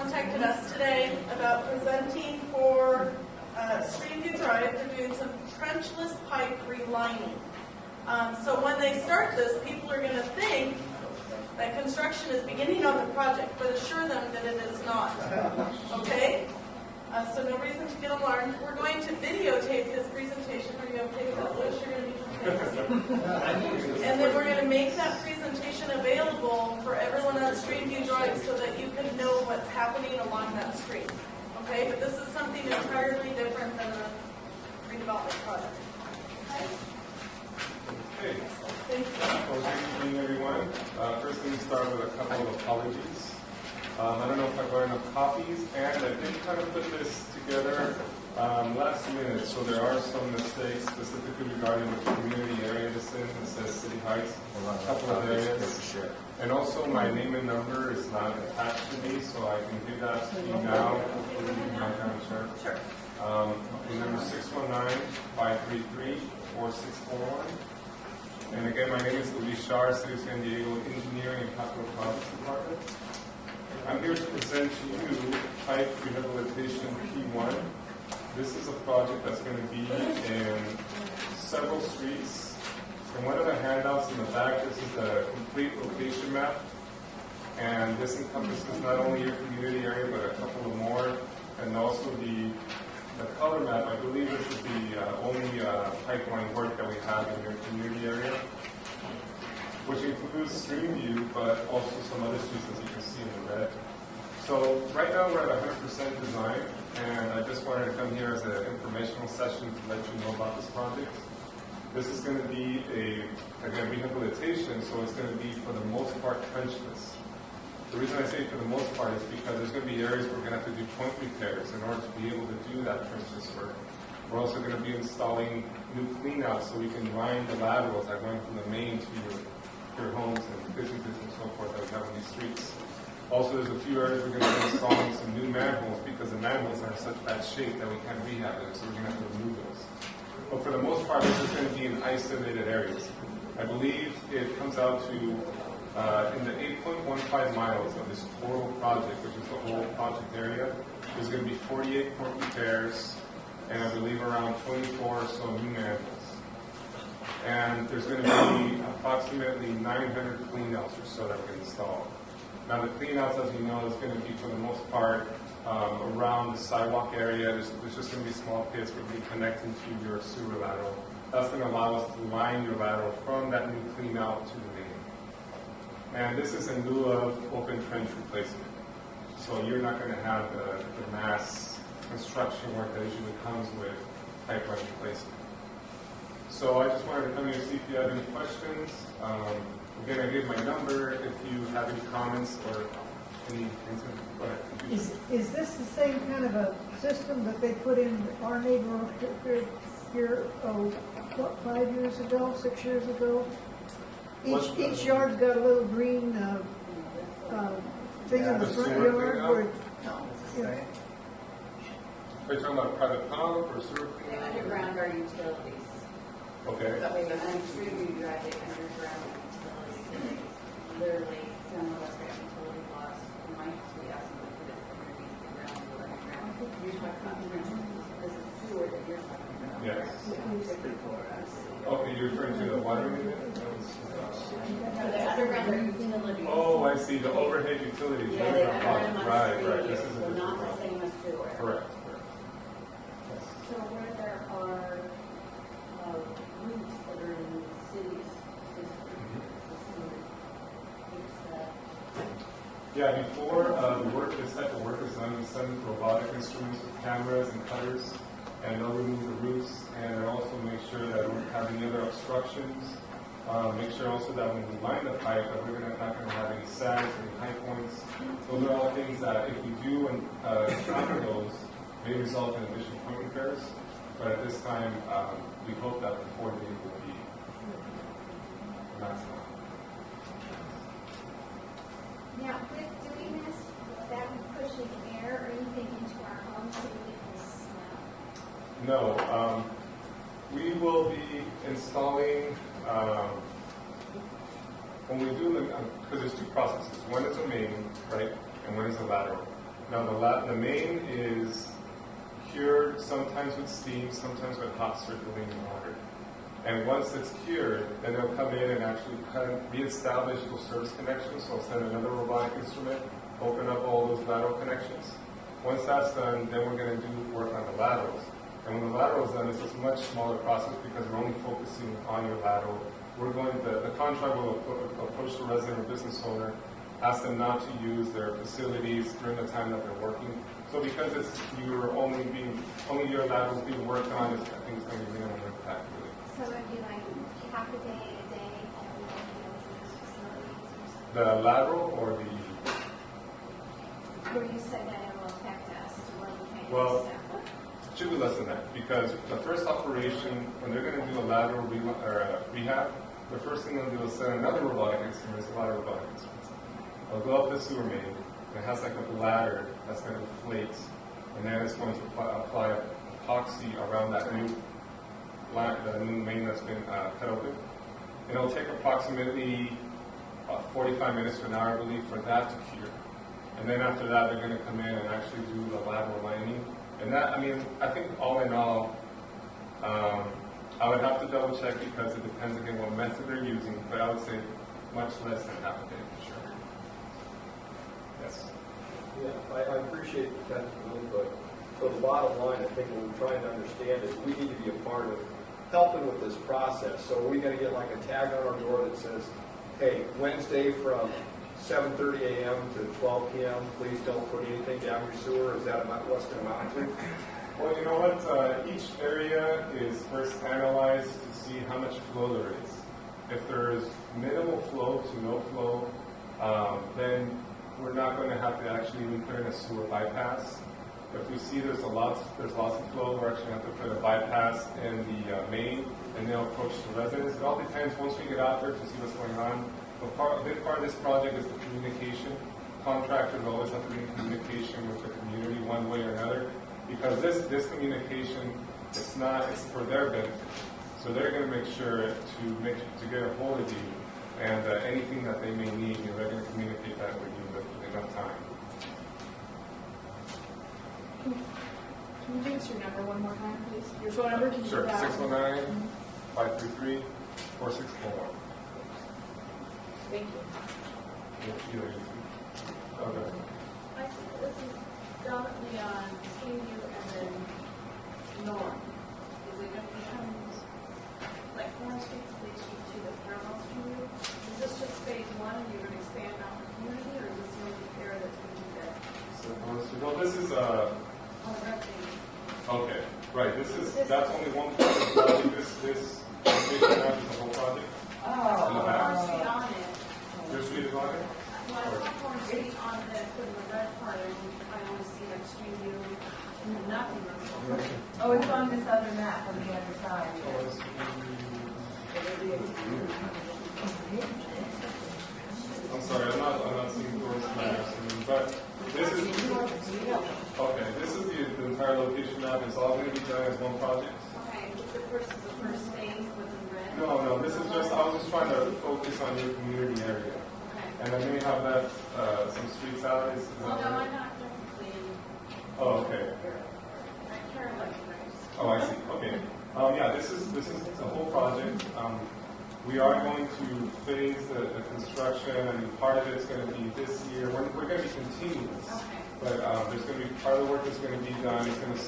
contacted us today about presenting for Streamview Drive. They're doing some trenchless pipe relining. So when they start this, people are going to think that construction is beginning on the project, but assure them that it is not. Okay? So no reason to get alarmed. We're going to videotape his presentation. Are you okay with that, Liz? You're going to be and then we're going to make that presentation available for everyone on Streamview Drive so that you can know what's happening along that street. Okay? But this is something entirely different than a redevelopment project. Okay? Hey. Thank you. Well, good evening, everyone. First, let me start with a couple of apologies. I don't know if I got enough copies, and I did kind of put this together last minute, so there are some mistakes specifically regarding the community area this in. It says City Heights, a couple of areas. And also, my name and number is not attached to me, so I can give that to you now. Sure. The number 619-533-4641. And again, my name is Luis Char, City of San Diego Engineering and Capital Projects Department. I'm here to present to you Pipe Rehabilitation P1. This is a project that's going to be in several streets. In one of the handouts in the back, this is a complete location map. And this encompasses not only your community area, but a couple of more. And also the color map, I believe this is the only pipeline work that we have in your community area, which includes Streamview, but also some other streets, as you can see in the red. So right now we're at 100% design, and I just wanted to come here as an informational session to let you know about this project. This is going to be again, rehabilitation, so it's going to be, for the most part, trenchless. The reason I say for the most part is because there's going to be areas where we're going to have to do point repairs in order to be able to do that trenchless work. We're also going to be installing new cleanouts so we can line the laterals that run from the main to your homes and businesses and so forth that we have on these streets. Also, there's a few areas we're going to be installing some new manholes because the manholes are in such bad shape that we can't rehab them, so we're going to have to remove those. But for the most part, this is going to be in isolated areas. I believe it comes out to, in the 8.15 miles of this total project, which is the whole project area, there's going to be 48 point repairs, and I believe around 24 or so new manholes. And there's going to be approximately 900 cleanouts or so that we can install. Now the cleanouts, as you know, is going to be for the most part around the sidewalk area. There's just going to be small pits where we connect into your sewer lateral. That's going to allow us to line your lateral from that new cleanout to the main. And this is in lieu of open trench replacement. So you're not going to have the mass construction work that usually comes with pipeline replacement. So I just wanted to come here and see if you have any questions. Again, I gave my number. If you have any comments or any things, go ahead. Is this the same kind of a system that they put in our neighborhood here, what, 5 years ago, 6 years ago? Each yard's got a little green thing in the front yard where Are you talking about a private pump or sewer? The underground are utilities. Okay. That way, I'm sure you drive the underground utilities. Literally, some of us got utility blocks. In my house, we asked them to put it underneath the ground or underground. You're talking about this is sewer that you're talking about. Yes. Okay, you're referring to the water unit? The underground are utilities. Oh, I see. The overhead utilities. Yeah, they are Right. This is a so different not the one. same as sewer. Correct. So where there are routes that are in the city's Yeah, before this type of work is done, we send robotic instruments with cameras and cutters, and they'll remove the roots, and they'll also make sure that we don't have any other obstructions. Make sure also that when we line the pipe, that we're not going to have any sags, any high points. Those are all things that, if we do encounter those, may result in additional point repairs. But at this time, we hope that the 4 days will be maximum. Now, with doing this, will that be pushing air or anything into our homes so we can smell? No. We will be installing, when we do the, because there's two processes. One is a main, right, and one is a lateral. Now the main is cured sometimes with steam, sometimes with hot circulating water. And once it's cured, then they'll come in and actually reestablish those service connections. So I'll send another robotic instrument, open up all those lateral connections. Once that's done, then we're going to do work on the laterals. And when the lateral is done, it's a much smaller process because we're only focusing on your lateral. The contract will approach the resident or business owner, ask them not to use their facilities during the time that they're working. So because only your lateral is being worked on, I think it's going to be minimal impact really. So it'd be like half a day, every day to this facility or something? The lateral or the... Where you said that it will affect us to where we can't Well, use stuff? it should be less than that because the first operation, when they're going to do a lateral rehab, the first thing they'll do is send another robotic instrument, it's a lot of robotic instruments. They'll go up the sewer main, and it has like a bladder that's going to inflate, and then it's going to apply epoxy around that new main that's been cut open. And it'll take approximately 45 minutes to an hour, I believe, for that to cure. And then after that, they're going to come in and actually do the lateral lining. And that, I think all in all, I would have to double check because it depends again what method they're using, but I would say much less than half a day for sure. Yes. Yeah, I appreciate the technical input. So the bottom line, I think what we're trying to understand is we need to be a part of helping with this process. So are we going to get like a tag on our door that says, hey, Wednesday from 7:30 a.m. to 12 p.m., please don't put anything down your sewer? Is that about what's going to amount to? Well, you know what? Each area is first analyzed to see how much flow there is. If there is minimal flow to no flow, then we're not going to have to actually even put in a sewer bypass. If we see there's lots of flow, we're actually going to have to put a bypass in the main, and they'll approach the residents. It all depends once we get out there to see what's going on. But a big part of this project is the communication. Contractors always have to be in communication with the community one way or another, because this communication, it's for their benefit. So they're going to make sure to get a hold of you, and anything that they may need, they're going to communicate that with you with enough time. Can you give us your number one more time, please? Your phone number? Can you Sure, give that? 619-533-4641. Thank you. Okay. I think this is dominantly on Streamview and then North. Is it going to become like Warren Street, State Street to the parallel Streamview? Is this just phase one and you're going to expand out the community, or is this the only area that's going to be there? Well, this is On the red thing. okay, right. That's only one part of the project. This big map is the whole project. In the back. Warren Street on it. Your street is on it? Well, I saw Warren Street on the, put in the red part, and I only see like Streamview and nothing. Oh, it's on this other map on the other side. I'm sorry, I'm not seeing towards my afternoon, but this is okay. This is the entire location map. It's all going to be done as one project. Okay, the first is the first phase within red. No. This is just I was just trying to focus on your community area, Okay. and I may have left some streets out. Is Well, that no, right? I'm not technically, Oh, okay. I care about you guys. Oh, I see. Okay. Yeah, this is the whole project. We are going to phase the construction, and part of it's going to be this year. We're going to be continuous, Okay. but there's going to be part of the work that's going to be done. It's going to,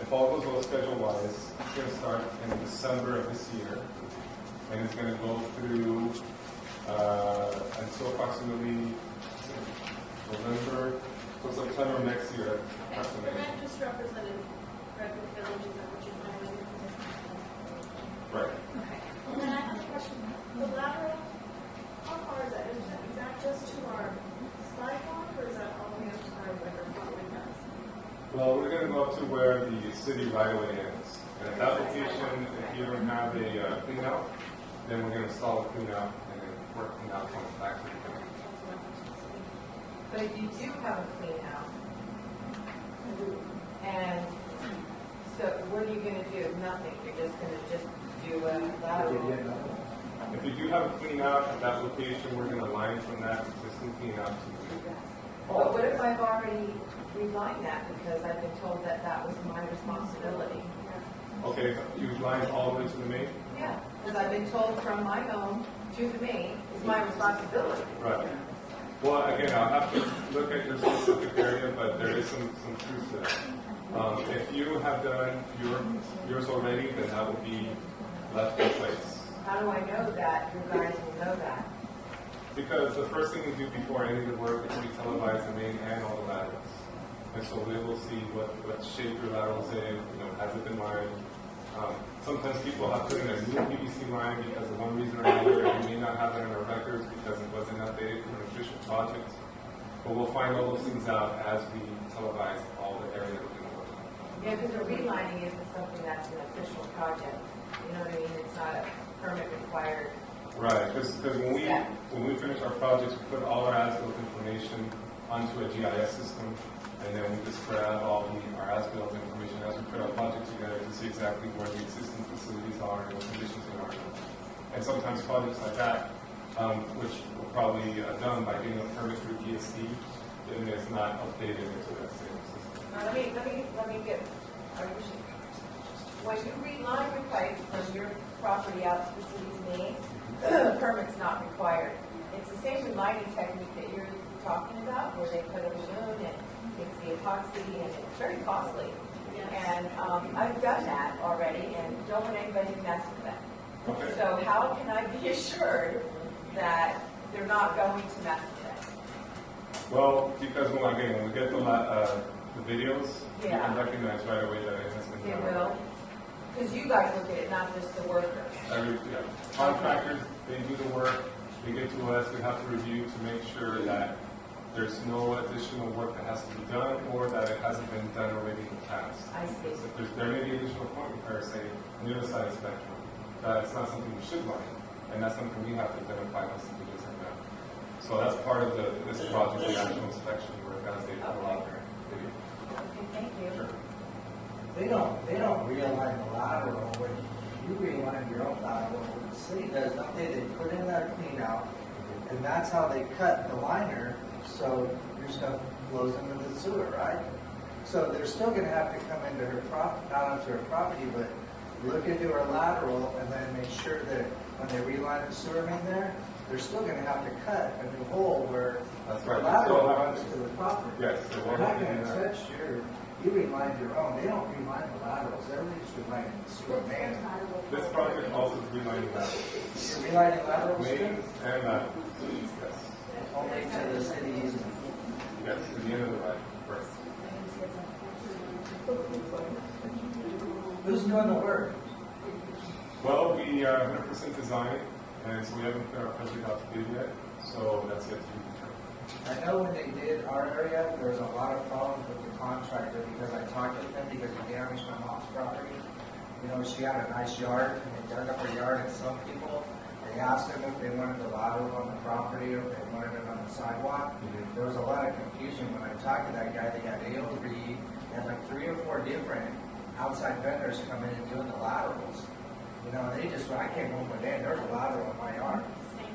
if all goes well schedule-wise, it's going to start in December of this year, and it's going to go through until approximately November, so September of next year. Okay, so the red just represented Redwood Village, is that what you're highlighting? Right. Okay. And then I have a question. The lateral, how far is that? Is that just to our sidewalk, or is that all the way up to our property house? Well, we're going to go up to where the city right-of-way ends. And at that location, if you don't have a clean-out, then we're going to install a clean-out and then work clean-out on the back of the building. But if you do have a clean out, and so what are you going to do? Nothing. You're just going to do a lateral. If you do have a clean-out at that location, we're going to line from that existing clean-out to But what if I've already relined that because I've been told that that was my responsibility? Okay, you line all the way to the main? Yeah, because I've been told from my home to the main is my responsibility. Right. Well, again, I'll have to look at your specific area, but there is some truth to that. If you have done yours already, then that will be left in place. How do I know that you guys will know that? Because the first thing we do before any of the work is we televise the main and all the laterals. And so we will see what shape your lateral's in, has it been lined. Sometimes people have put in a new PVC line because of one reason or another, and we may not have it in our records because it wasn't updated for an official project. But we'll find all those things out as we televise all the area that we're going to work on. Yeah, because the relining isn't something that's an official project. You know what I mean? It's not a permit required. Right, because when we finish our projects, we put all our as-built information onto a GIS system, and then we just grab all our as-built information as we put our project together to see exactly where the existing facilities are and what conditions they are. And sometimes projects like that, which were probably done by getting a permit through DSD, then it's not updated into that same system. Now, let me get, when you reline your pipe from your property out to the city's main, the permit's not required. It's the same relining technique that you're talking about, where they put a balloon and it's the epoxy and it's very costly. And I've done that already and don't want anybody to mess with that. Okay. So how can I be assured that they're not going to mess with it? Well, because when we get the videos, you Yeah. can recognize right away that it has been They done. will? Because you guys look at it, not just the workers. Contractors, they do the work, they get to us, we have to review to make sure that there's no additional work that has to be done or that it hasn't been done already in the past. I see. If there may be additional point repairs, say, on the other side of the spectrum, that's not something we should line, and that's something we have to identify once the videos are done. So that's part of this project, the actual inspection work as they go out there. Okay, thank you. Sure. They don't realign the lateral when you realign your own lateral. What the city does, don't they? They put in that clean out, and that's how they cut the liner so your stuff flows into the sewer, right? So they're still going to have to come into out onto her property, but look into her lateral and then make sure that when they reline the sewer main there, they're still going to have to cut a new hole where That's the right. lateral So, runs to the property. Yes, they They're won't not be going doing to that. touch you reline your own. They don't reline the laterals. Everybody's relining the sewer main. This project also is relining laterals. You're relining laterals too? Mains and laterals, yes. Only to the cities. Yes, to the end of the line, first. Who's doing the work? Well, we are 100% design, and so we haven't put our project out to bid yet, so that's yet to be determined. I know when they did our area, there was a lot of problems with the contractor because I talked to them because he damaged my mom's property. You know, she had a nice yard, and they dug up her yard, and some people, they asked them if they wanted the lateral on the property or if they wanted it on the sidewalk. There was a lot of confusion when I talked to that guy. They had AO Reed, they had like 3 or 4 different outside vendors come in and doing the laterals. You know, they just, when I came home one day, there's a lateral in my yard.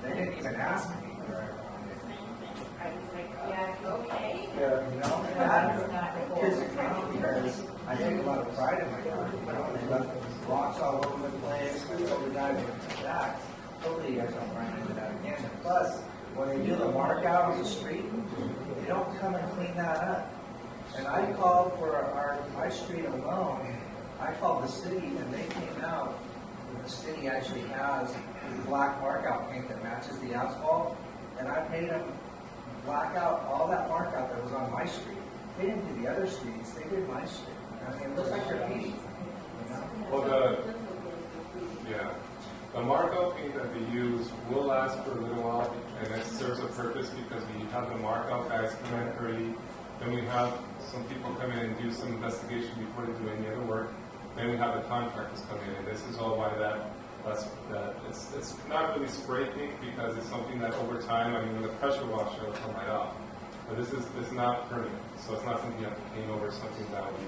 They didn't even ask me where I wanted it. I was like, yeah, okay. Yeah, you know, and that pisses me off because I take a lot of pride in my yard, you know, and they left rocks all over the place, I told the guy with the jacks, hopefully you guys don't run into that again. And plus, when they do the mark out on the street, they don't come and clean that up. And I called for my street alone, I called the city and they came out, and the city actually has black mark out paint that matches the asphalt, and I made them black out all that mark out that was on my street. They didn't do the other streets, they did my street. I mean, it looks like graffiti, you know? Well, the markup paint that they use will last for a little while, and it serves a purpose because we have the markup guys come in early, then we have some people come in and do some investigation before they do any other work, then we have the contractors come in, and this is all why it's not really spray paint because it's something that over time, I mean, when the pressure wash it'll come right off. But this is not permanent, so it's not something you have to paint over, something that will be.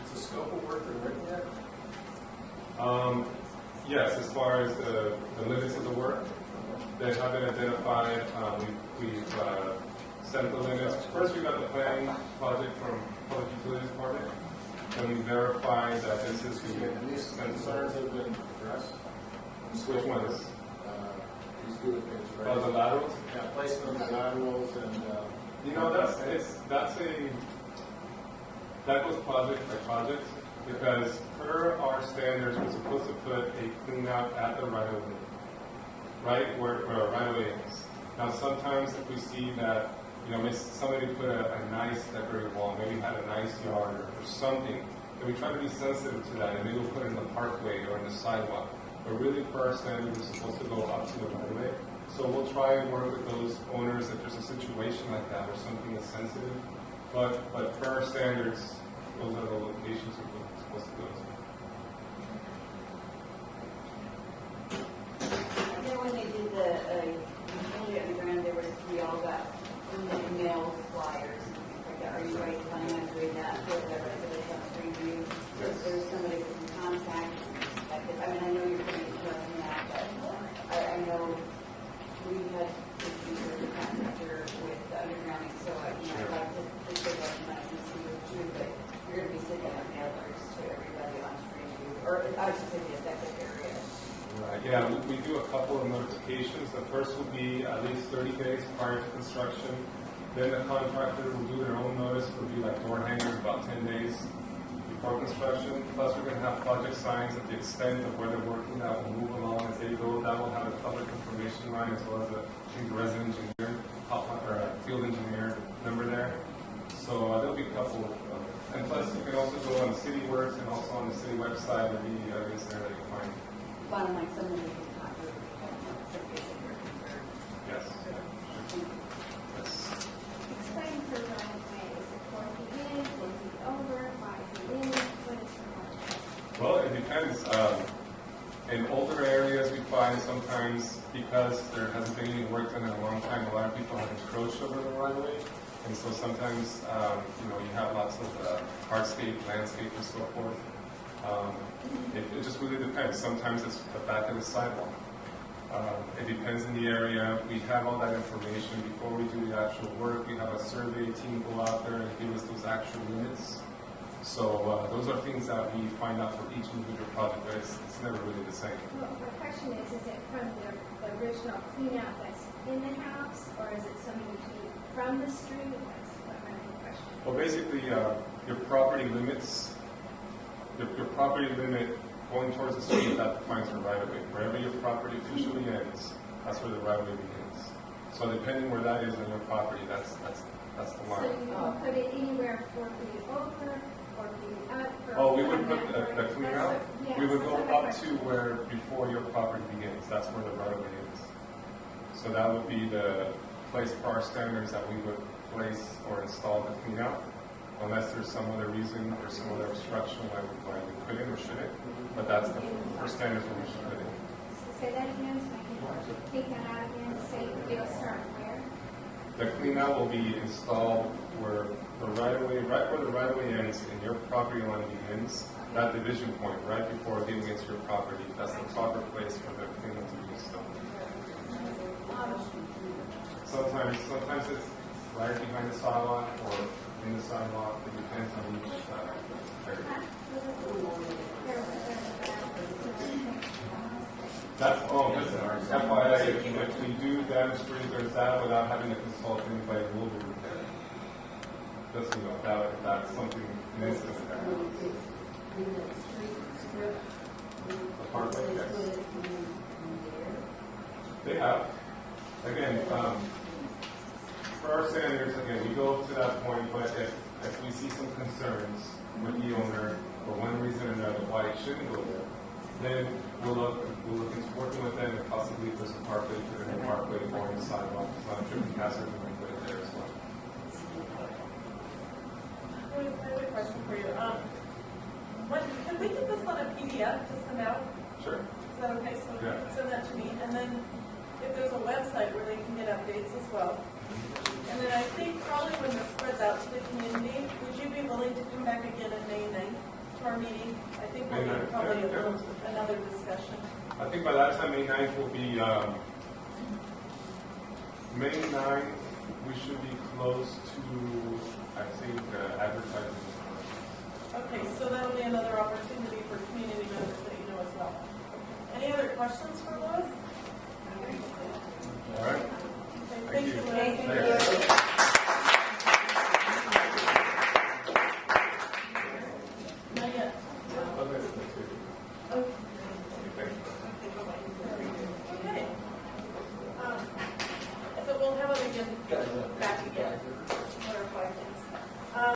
Is the scope of work written yet? Yes, as far as the limits of the work, they have been identified. We've set the limits. First, we got the planning project from Public Utilities Department. Then we verify that this is These concerns have been addressed. which one is? These two have been Oh, the addressed. laterals? Yeah, placement of the laterals and, You know, that goes project by project, because per our standards, we're supposed to put a clean out at the right of way, right where our right of way is. Now, sometimes if we see that, somebody put a nice decorative wall, maybe had a nice yard or something, then we try to be sensitive to that, and maybe we'll put it in the parkway or in the sidewalk. But really, per our standards, we're supposed to go up to the right of way. So we'll try and work with those owners if there's a situation like that where something is sensitive. But per our standards, those are the locations we're supposed to go to. I know when they did the utility underground, we all got mail flyers. Like, are you guys planning on doing that for the residents on Street View? If there's somebody we can contact, I know you're pretty interested in that, but I know we had issues with the contractor with the undergrounding, so I'd like to take that nice and see you too, but you're going to be sending out mailers to everybody on Street View, or I should say the affected area. Right. Yeah, we do a couple of notifications. The first will be at least 30 days prior to construction. Then the contractor will do their own notice. It'll be like door hangers about 10 days before construction. Plus, we're going to have project signs at the extent of where they're working that will move along as they go. That will have a public information line as well as a resident engineer or a field engineer number there. So there'll be a couple of, and plus you can also go on City Works and also on the city website. There'll be areas there that you can find. Bottom line, someone who can talk to sufficient or concerned. Yes. Explain per right of way. Is it 4 feet in, 4 feet over, 5 feet in? What is the right? Well, it depends. In older areas, we find sometimes because there hasn't been any work done in a long time, a lot of people have encroached over the right of way. And so sometimes, you have lots of hardscape, landscape, and so forth. It just really depends. Sometimes it's the back of the sidewalk. It depends in the area. We have all that information before we do the actual work. We have a survey team go out there and give us those actual limits. So those are things that we find out for each individual project, but it's never really the same. Well, my question is it from the original cleanout that's in the house, or is it so many feet from the street? That's what my question. Well, basically, your property limits, your property limit going towards the street, that defines your right of way. Wherever your property officially ends, that's where the right of way begins. So depending where that is on your property, that's the line. So you can put it anywhere 4 feet over, 4 feet up? Oh, we would put the clean out? Yes, We would go that's my up question. to where, before your property begins. That's where the right of way is. So that would be the place for our standards that we would place or install the clean out, unless there's some other reason or some other obstruction why we couldn't or shouldn't. But that's the first standards where we should put it. Say that again, so I can take that out again. Say it'll start where? The clean out will be installed where the right of way, right where the right of way ends and your property line begins, that division point, right before getting into your property. That's the proper place for the clean out to be installed. Sometimes it's right behind the sidewalk or in the sidewalk. It depends on each area. That's FYI, if we do damage sprinklers that without having to consult anybody, we'll do repair. Just that's something an incident that happens. The parkway, yes. They have. Again, for our standards, again, we go to that point, but if we see some concerns with the owner for one reason or another why it shouldn't go there, then we'll look into working with them and possibly if there's a parkway, put in a parkway or in the sidewalk. It's not a tripping hazard, we can put it there as well. I have a question for you. Can we get this on a PDF to send out? Sure. Is that okay? So you Yeah. can send that to me, and then if there's a website where they can get updates as well. And then I think probably when this spreads out to the community, would you be willing to come back again at May 9th to our meeting? I think we'll May need 9th, probably yeah. another discussion. I think by that time, May 9th will be, May 9th we should be close to, I think, advertising. Okay, so that'll be another opportunity for community members that you know as well. Any other questions for Lynn?